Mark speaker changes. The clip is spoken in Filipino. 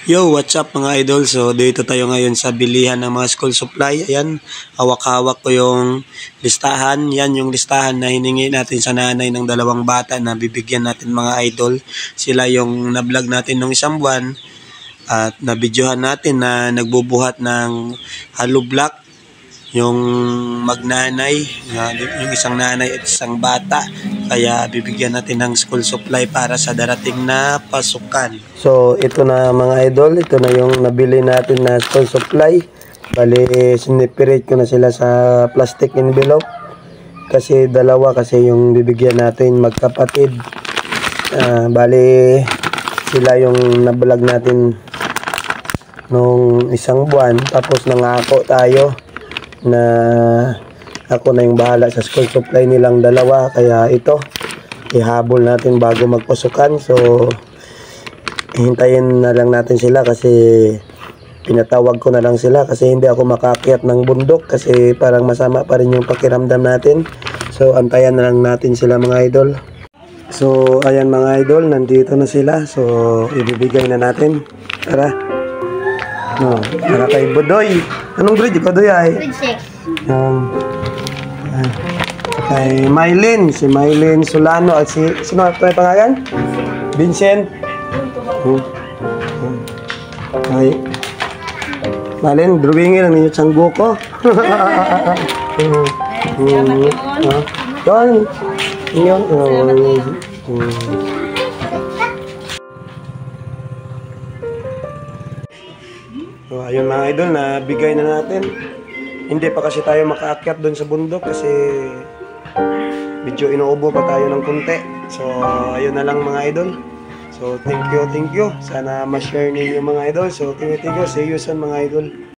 Speaker 1: Yo, what's up mga idol? So, dito tayo ngayon sa bilihan ng mga school supply. Ayan, hawak-hawak ko yung listahan. Yan yung listahan na hiningi natin sa nanay ng dalawang bata na bibigyan natin mga idol. Sila yung na-vlog natin ng isang buwan at nabidyohan natin na nagbubuhat ng hollow block. Yung magnanay, yung isang nanay at isang bata. Kaya bibigyan natin ng school supply para sa darating na pasukan. So ito na mga idol, ito na yung nabili natin na school supply. Bali siniperate ko na sila sa plastic envelope. Kasi dalawa kasi yung bibigyan natin magkapatid. Bali sila yung nabalag natin nung isang buwan. Tapos nangako tayo na ako na yung bahala sa school supply nilang dalawa, kaya ito ihabol natin bago magpasukan. So hintayin na lang natin sila kasi pinatawag ko na lang sila kasi hindi ako makaakyat ng bundok kasi parang masama pa rin yung pakiramdam natin. So antayan na lang natin sila mga idol. So ayan mga idol, nandito na sila. So ibibigay na natin. Tara. No, para kay Budoy. Anong grade ka, Budoy ay?
Speaker 2: Grade 6.
Speaker 1: Kay Mylene, si Mylene Solano at si sino pa pangalan? Vincent. Ay. Mylene, drawingin ang ninyo tiyanggo ko. Don. Inyon. So, ayun mga idol, na bigay na natin. Hindi pa kasi tayo makaakyat doon sa bundok kasi medyo inuubo pa tayo ng kunti. So, ayun na lang mga idol. So, thank you. Sana ma-share ninyo mga idol. So, thank you. See you soon mga idol.